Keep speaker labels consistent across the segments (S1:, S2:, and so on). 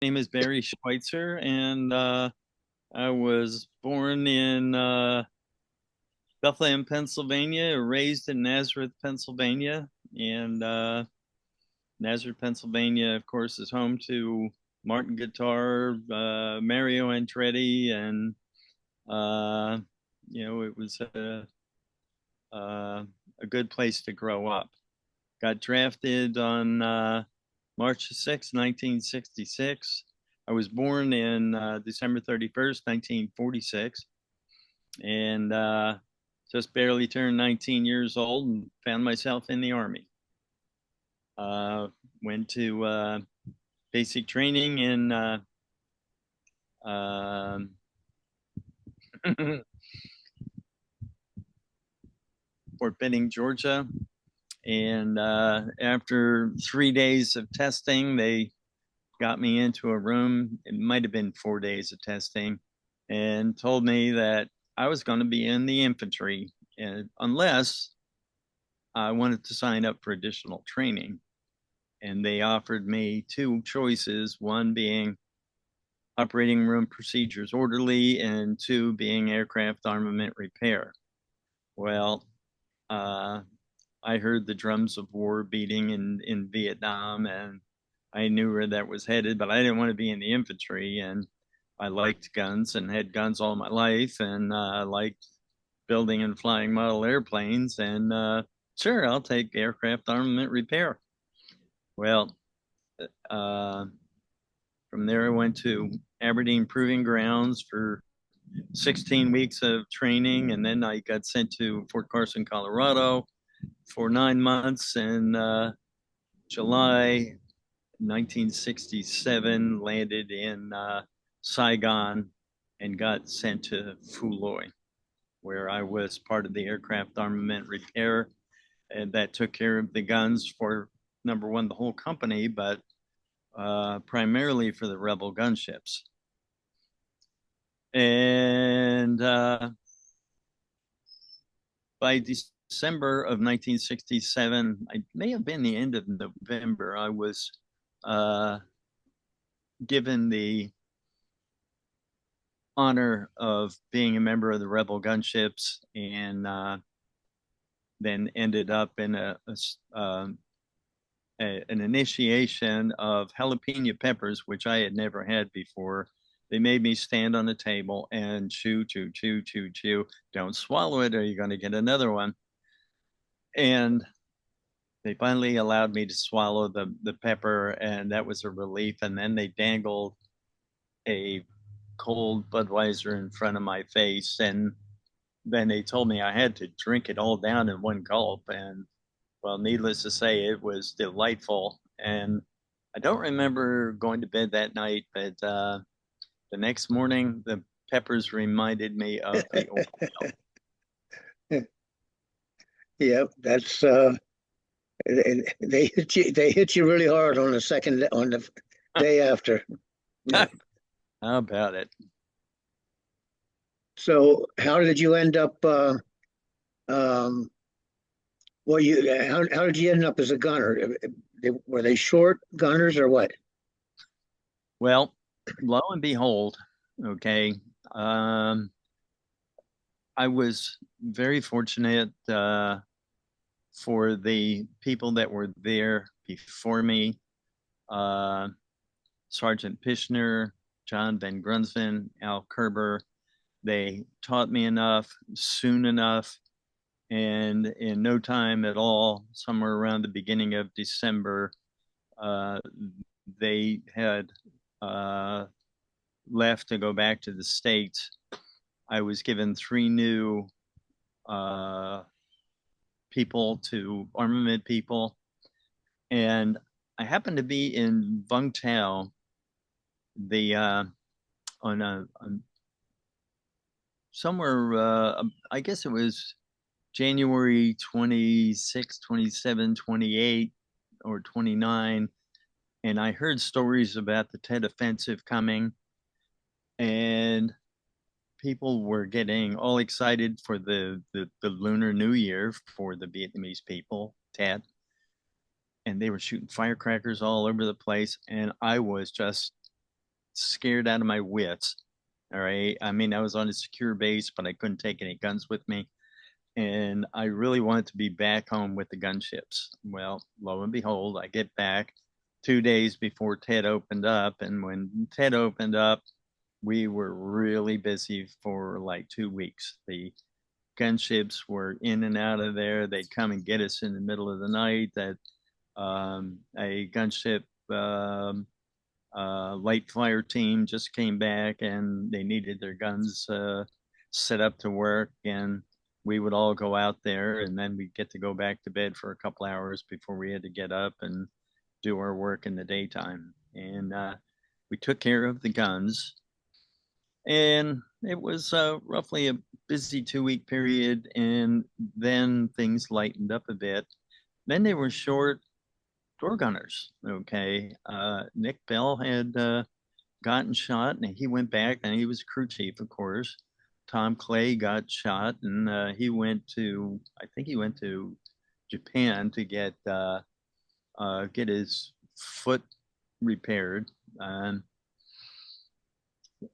S1: name is Barry Schweitzer, and I was born in Bethlehem, Pennsylvania, raised in Nazareth, Pennsylvania. And Nazareth, Pennsylvania, of course, is home to Martin Guitar, Mario Andretti, and uh, it was a good place to grow up. Got drafted on March 6, 1966. I was born in December 31st, 1946, and just barely turned 19 years old and found myself in the Army. Uh, Went to basic training in uh, Fort Benning, Georgia. And after 3 days of testing, they got me into a room. It might have been 4 days of testing, and told me that I was going to be in the infantry unless I wanted to sign up for additional training. And they offered me two choices, one being operating room procedures orderly, and two being aircraft armament repair. Well, uh, I heard the drums of war beating in Vietnam, and I knew where that was headed, but I didn't want to be in the infantry. And I liked guns and had guns all my life, and I liked building and flying model airplanes. And sure, I'll take aircraft armament repair. Well, uh, from there, I went to Aberdeen Proving Grounds for 16 weeks of training, and then I got sent to Fort Carson, Colorado for 9 months. In July 1967, landed in Saigon and got sent to Fuloy, where I was part of the aircraft armament repair, and that took care of the guns for number one, the whole company, but primarily for the rebel gunships. And by December of 1967, I may have been the end of November, I was uh, given the honor of being a member of the rebel gunships, and then ended up in an initiation of jalapeno peppers, which I had never had before. They made me stand on the table and chew, chew, chew, chew, chew. Don't swallow it, or you're going to get another one. And they finally allowed me to swallow the pepper, and that was a relief. And then they dangled a cold Budweiser in front of my face, and then they told me I had to drink it all down in one gulp. And well, needless to say, it was delightful. And I don't remember going to bed that night, but the next morning, the peppers reminded me of the old.
S2: Yeah, that's they hit you really hard on the day after. Yeah.
S1: How about it?
S2: So how did you end up um well you how did you end up as a gunner? Were they short gunners or what?
S1: Well, lo and behold, okay, um, I was very fortunate for the people that were there before me. Uh, Sergeant Pishner, John Van Grunsven, Al Kerber. They taught me enough soon enough, and in no time at all, somewhere around the beginning of December, uh, they had uh, left to go back to the States. I was given three new uh, people to armament people, and I happened to be in Vung Tau, the on somewhere, I guess it was January 26, 27, 28, or 29. And I heard stories about the Tet Offensive coming, and people were getting all excited for the Lunar New Year for the Vietnamese people, Tet. And they were shooting firecrackers all over the place. And I was just scared out of my wits. All right. I mean, I was on a secure base, but I couldn't take any guns with me. And I really wanted to be back home with the gunships. Well, lo and behold, I get back 2 days before Ted opened up. And when Ted opened up, we were really busy for like 2 weeks. The gunships were in and out of there. They'd come and get us in the middle of the night. That a gunship light fire team just came back and they needed their guns set up to work, and we would all go out there, and then we'd get to go back to bed for a couple hours before we had to get up and do our work in the daytime. And we took care of the guns, and it was roughly a busy 2 week period, and then things lightened up a bit. Then they were short door gunners. Okay, Nick Bell had gotten shot, and he went back, and he was crew chief, of course. Tom Clay got shot, and he went to, I think he went to Japan to get his foot repaired.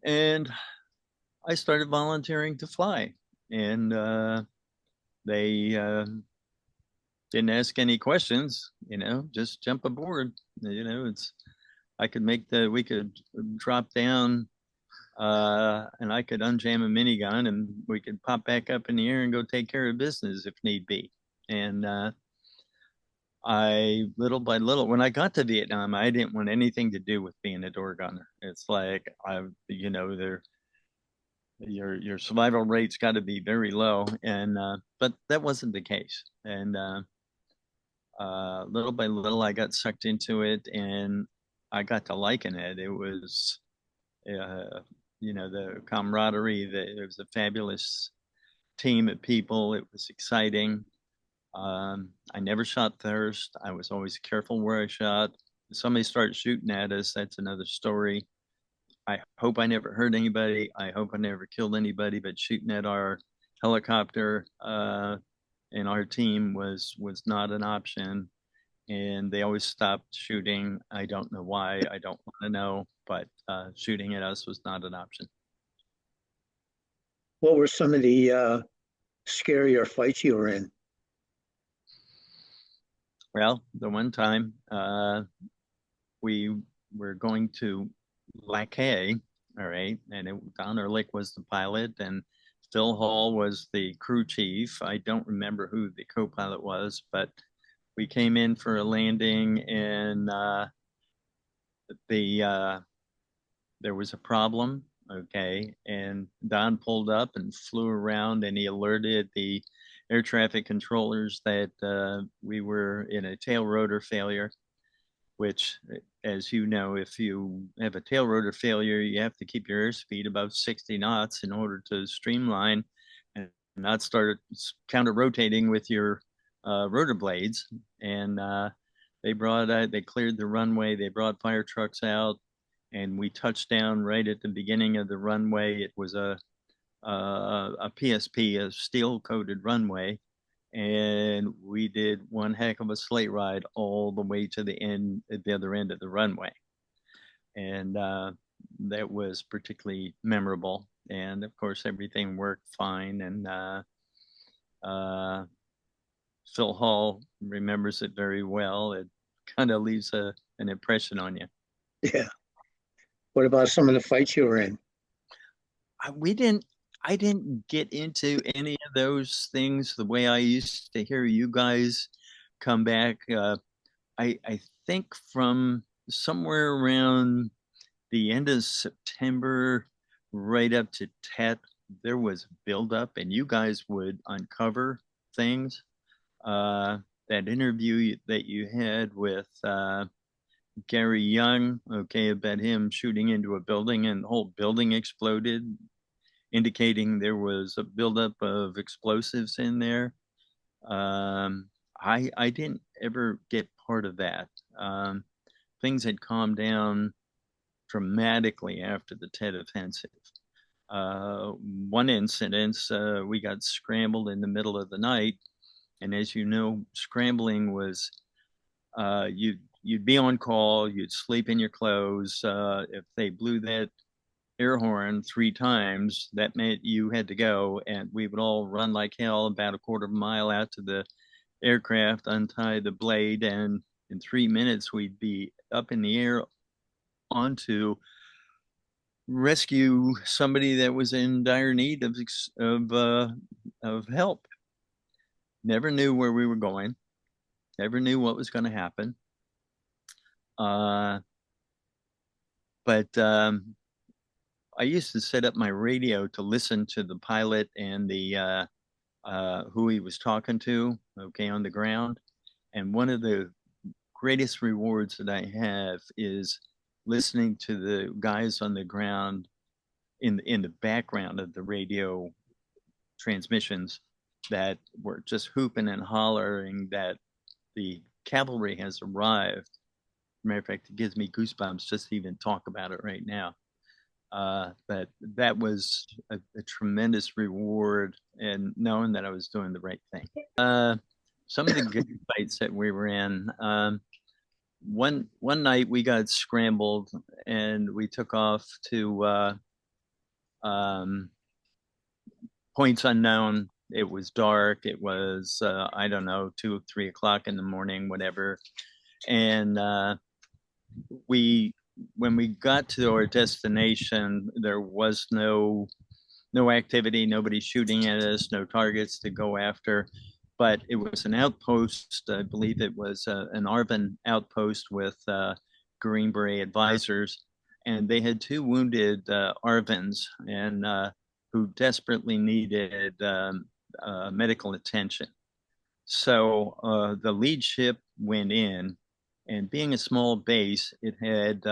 S1: And I started volunteering to fly, and they didn't ask any questions. Just jump aboard. It's I could we could drop down, and I could unjam a minigun, and we could pop back up in the air and go take care of business if need be. And I, little by little, when I got to Vietnam, I didn't want anything to do with being a door gunner. It's like your survival rate's got to be very low, and but that wasn't the case. And little by little, I got sucked into it, and I got to liking it. It was, the camaraderie. It was a fabulous team of people. It was exciting. I never shot first. I was always careful where I shot. If somebody started shooting at us, that's another story. I hope I never hurt anybody. I hope I never killed anybody. But shooting at our helicopter and our team was not an option. And they always stopped shooting. I don't know why. I don't want to know. But shooting at us was not an option.
S2: What were some of the scarier fights you were in?
S1: Well, the one time we were going to Lackey, all right, and Don Ehrlich was the pilot, and Phil Hall was the crew chief. I don't remember who the co-pilot was, but we came in for a landing, and there was a problem, okay, and Don pulled up and flew around, and he alerted the air traffic controllers that we were in a tail rotor failure, which, as you know, if you have a tail rotor failure, you have to keep your airspeed above 60 knots in order to streamline and not start counter rotating with your rotor blades. And they cleared the runway, they brought fire trucks out, and we touched down right at the beginning of the runway. It was a PSP, a steel coated runway, and we did one heck of a sleigh ride all the way to the other end of the runway, and that was particularly memorable. And of course, everything worked fine, and Phil Hall remembers it very well. It kind of leaves an impression on you.
S2: Yeah. What about some of the fights you were in?
S1: We didn't I didn't get into any of those things the way I used to hear you guys come back. I think from somewhere around the end of September right up to Tet, there was buildup, and you guys would uncover things. That interview that you had with Gary Young, okay, about him shooting into a building and the whole building exploded, indicating there was a buildup of explosives in there. I didn't ever get part of that. Things had calmed down dramatically after the Tet Offensive. One incident, we got scrambled in the middle of the night, and as you know, scrambling was you you'd be on call, you'd sleep in your clothes. If they blew that air horn 3 times, that meant you had to go, and we would all run like hell about a quarter of a mile out to the aircraft, untie the blade, and in 3 minutes we'd be up in the air onto rescue somebody that was in dire need of help. Never knew where we were going. Never knew what was going to happen. Uh, but I used to set up my radio to listen to the pilot and the who he was talking to, okay, on the ground. And one of the greatest rewards that I have is listening to the guys on the ground in the background of the radio transmissions that were just hooping and hollering that the cavalry has arrived. Matter of fact, it gives me goosebumps just to even talk about it right now. But that was a tremendous reward, and knowing that I was doing the right thing. Some of the good fights that we were in. One night we got scrambled, and we took off to um, points unknown. It was dark. It was I don't know, 2 or 3 o'clock in the morning, whatever. And we when we got to our destination, there was no activity, nobody shooting at us, no targets to go after. But it was an outpost. I believe it was an Arvin outpost with Green Beret advisors, and they had 2 wounded Arvins and who desperately needed medical attention. So the lead ship went in, and being a small base, it had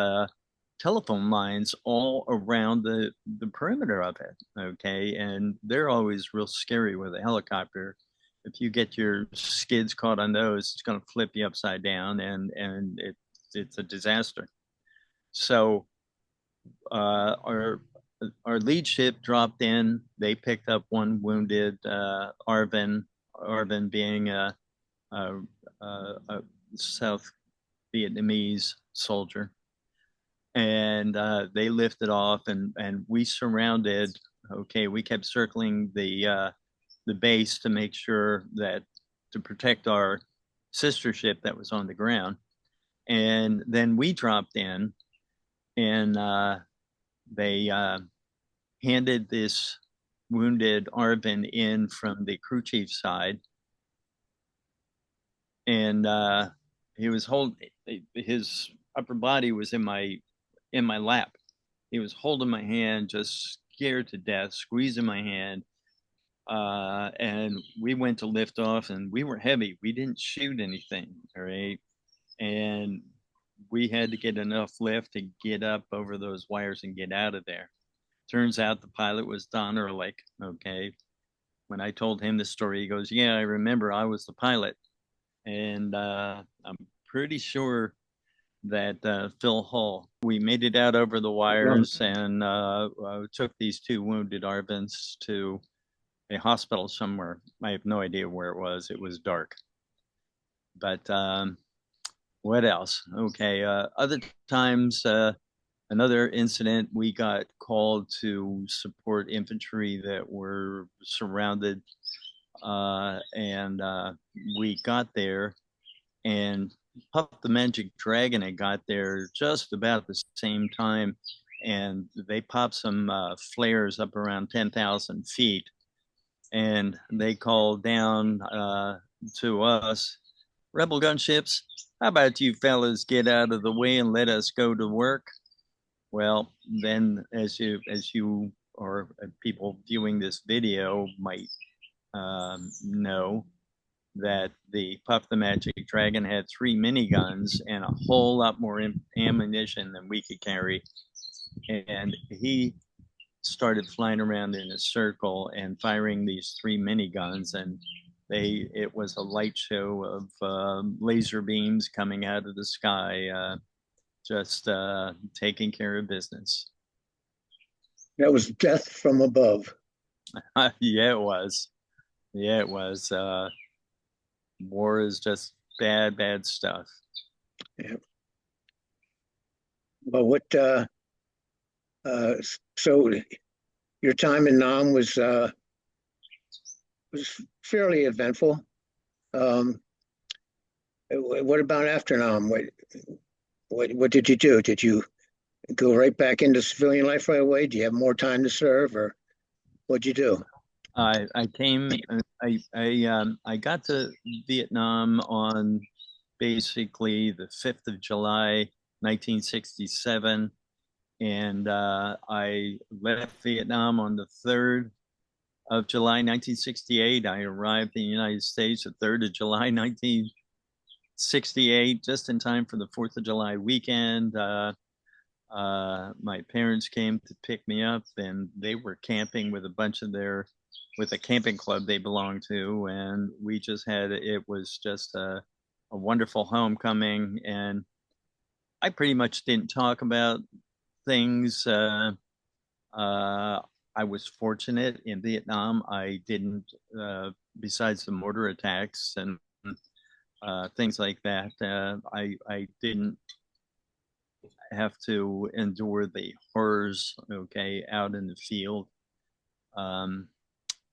S1: telephone lines all around the perimeter of it. Okay, and they're always real scary with a helicopter. If you get your skids caught on those, it's going to flip you upside down, and it's a disaster. So our lead ship dropped in. They picked up 1 wounded Arvin. Arvin being a South Vietnamese soldier, and they lifted off, and we surrounded. Okay, we kept circling the base to make sure that to protect our sister ship that was on the ground, and then we dropped in, and they handed this wounded Arvin in from the crew chief side, and he was holding his upper body was in my lap. He was holding my hand, just scared to death, squeezing my hand. And we went to lift off, and we were heavy. We didn't shoot anything, all right? And we had to get enough lift to get up over those wires and get out of there. Turns out the pilot was Don Ehrlich, okay? When I told him the story, he goes, "Yeah, I remember, I was the pilot." And I'm pretty sure that Phil Hull, we made it out over the wires, and took these 2 wounded Arvins to a hospital somewhere. I have no idea where it was. It was dark. But what else? Okay. Other times, another incident, we got called to support infantry that were surrounded. And we got there, and Puff the Magic Dragon had got there just about the same time, and they popped some flares up around 10,000 feet, and they called down to us, "Rebel gunships, how about you fellas get out of the way and let us go to work?" Well, then, as you or people viewing this video might know, that the Puff the Magic Dragon had 3 miniguns and a whole lot more ammunition than we could carry. And he started flying around in a circle and firing these 3 miniguns. And it was a light show of laser beams coming out of the sky, just taking care of business.
S2: That was death from above.
S1: Yeah, it was. Yeah, it was. War is just bad, bad stuff.
S2: Yeah. Well, what? Uh, so your time in Nam was fairly eventful. Um, what about after Nam? What did you do? Did you go right back into civilian life right away? Do you have more time to serve, or what'd you do?
S1: I came. I got to Vietnam on basically the 5th of July, 1967, and I left Vietnam on the 3rd of July, 1968. I arrived in the United States the 3rd of July, 1968, just in time for the 4th of July weekend. My parents came to pick me up, and they were camping with a bunch of with a camping club they belonged to, and we just had it was just a wonderful homecoming, and I pretty much didn't talk about things. I was fortunate in Vietnam. I didn't, besides the mortar attacks and things like that. I didn't have to endure the horrors, okay, out in the field. Um,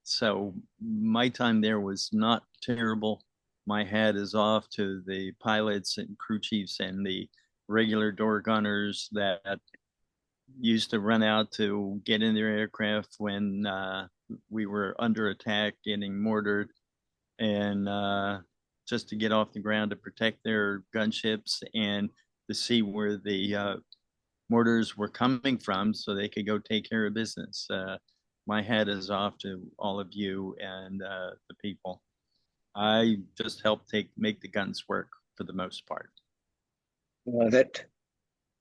S1: so my time there was not terrible. My hat is off to the pilots and crew chiefs and the regular door gunners that used to run out to get in their aircraft when we were under attack, getting mortared, and just to get off the ground to protect their gunships and to see where the mortars were coming from so they could go take care of business. My hat is off to all of you and the people. I just helped make the guns work for the most part.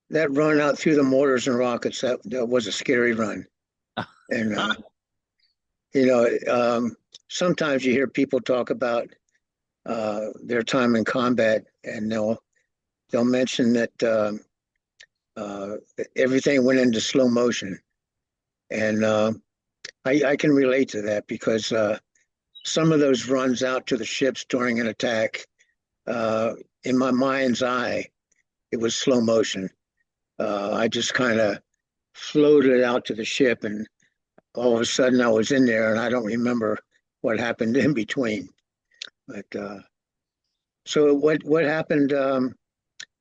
S2: That run out through the mortars and rockets, that was a scary run. And you know, sometimes you hear people talk about their time in combat, and they'll mention that everything went into slow motion, and I can relate to that because some of those runs out to the ships during an attack, in my mind's eye, it was slow motion. I just kind of floated out to the ship, and all of a sudden I was in there, and I don't remember what happened in between. But so what happened?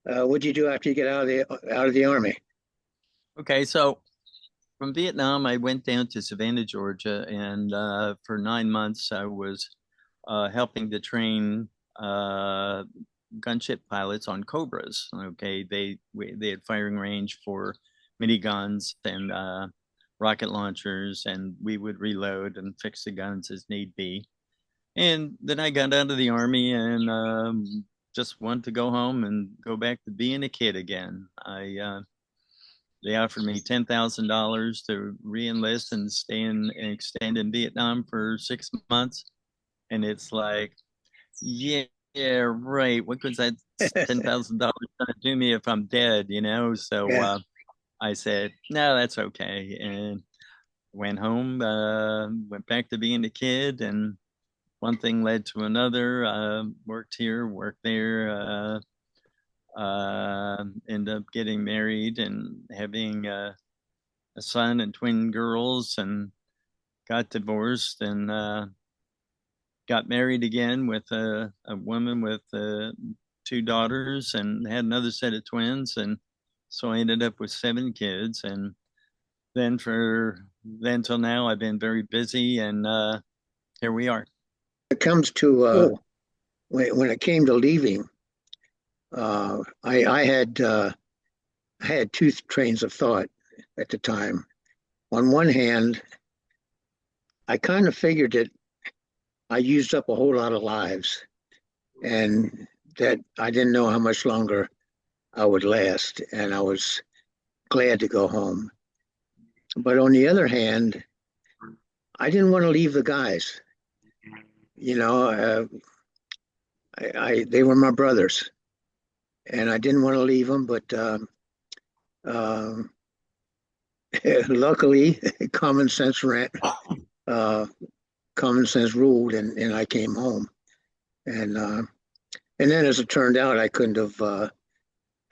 S2: What did you do after you get out of the army?
S1: Okay, so from Vietnam, I went down to Savannah, Georgia, and for 9 months, I was helping to train gunship pilots on Cobras. Okay, they had firing range for miniguns and rocket launchers, and we would reload and fix the guns as need be. And then I got out of the army and just wanted to go home and go back to being a kid again. They offered me $10,000 to reenlist and stay in and extend in Vietnam for 6 months, and it's like, yeah, yeah, right. What good's that $10,000 gonna do me if I'm dead? So
S2: Yeah,
S1: I said, no, that's okay, and went home. Went back to being a kid, and one thing led to another. Worked here, worked there. Ended up getting married and having a son and twin girls, and got divorced and got married again with a woman with two daughters, and had another set of twins, and so I ended up with 7 kids. And then till now, I've been very busy, and here we are.
S2: it comes to when it came to leaving, I had two trains of thought at the time. On one hand, I kind of figured that I used up a whole lot of lives, and that I didn't know how much longer I would last, and I was glad to go home. But on the other hand, I didn't want to leave the guys. You know, they were my brothers, and I didn't want to leave them. But um, luckily, common sense ran. Uh, common sense ruled, and I came home. And then, as it turned out, I couldn't have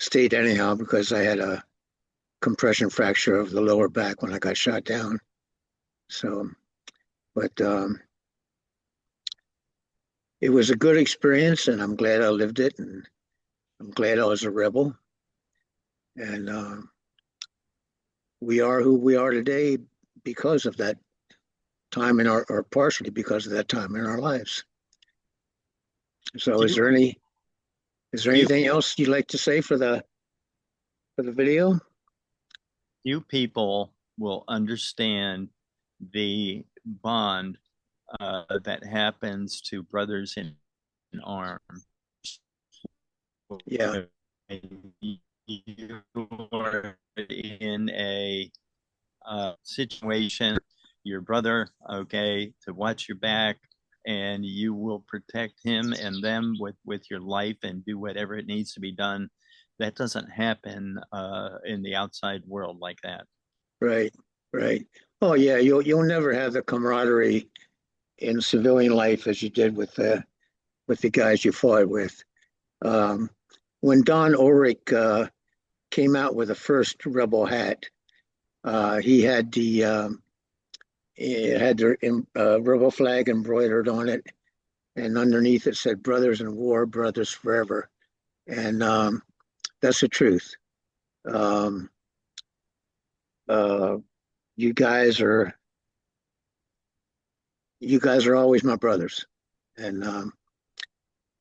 S2: state anyhow because I had a compression fracture of the lower back when I got shot down. So, but it was a good experience, and I'm glad I lived it, and I'm glad I was a rebel. And we are who we are today because of that time in our, or partially because of that time in our lives. So,
S1: Few,
S2: is there
S1: few,
S2: anything else you'd like to say for the video?
S1: few people will understand the bond that happens to brothers in arms
S2: Yeah,
S1: when you're in a situation, your brother, okay, to watch your back, and you will protect him and them with your life and do whatever it needs to be done. That doesn't happen in the outside world like that.
S2: right, right. Oh yeah, you'll never have the camaraderie in civilian life as you did with the guys you fought with. Um, when Don Ulrich came out with the first Rebel hat, he had the Rebel flag embroidered on it, and underneath it said "Brothers in War, Brothers Forever," and that's the truth. Um, uh, you guys are you guys are always my brothers, and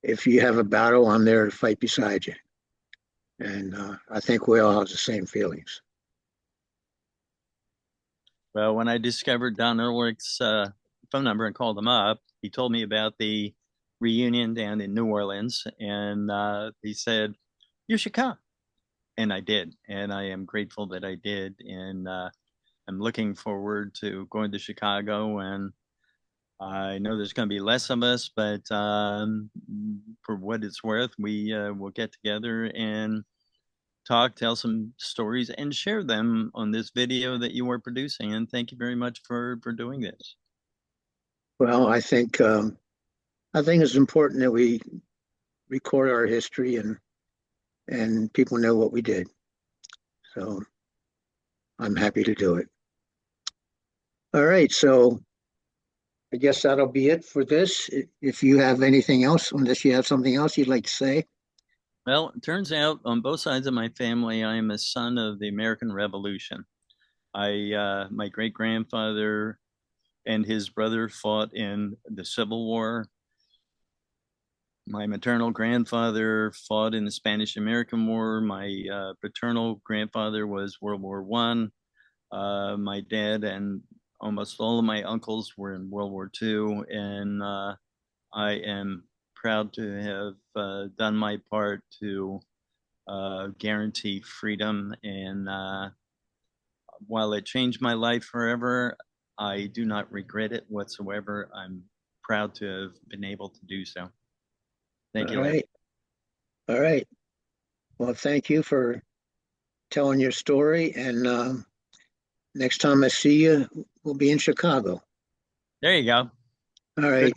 S2: if you have a battle, I'm there to fight beside you. And I think we all have the same feelings.
S1: Well, when I discovered Don Ulrich's phone number and called him up, he told me about the reunion down in New Orleans, and he said, "You should come." And I did, and I am grateful that I did, and I'm looking forward to going to Chicago. And I know there's going to be less of us, but for what it's worth, we will get together and talk, tell some stories, and share them on this video that you are producing. And thank you very much for doing this.
S2: Well, I think it's important that we record our history and people know what we did. So I'm happy to do it. All right, so I guess that'll be it for this. If you have anything else, unless you have something else you'd like to say.
S1: Well, it turns out on both sides of my family, I am a son of the American Revolution. My great grandfather and his brother fought in the Civil War. My maternal grandfather fought in the Spanish American War. My paternal grandfather was World War One. My dad and almost all of my uncles were in World War II, and I am proud to have done my part to guarantee freedom. And while it changed my life forever, I do not regret it whatsoever. I'm proud to have been able to do so. Thank
S2: All
S1: you, Larry.
S2: right. All right. Well, thank you for telling your story. And next time I see you, we'll be in Chicago.
S1: There you go.
S2: All
S1: Good
S2: right.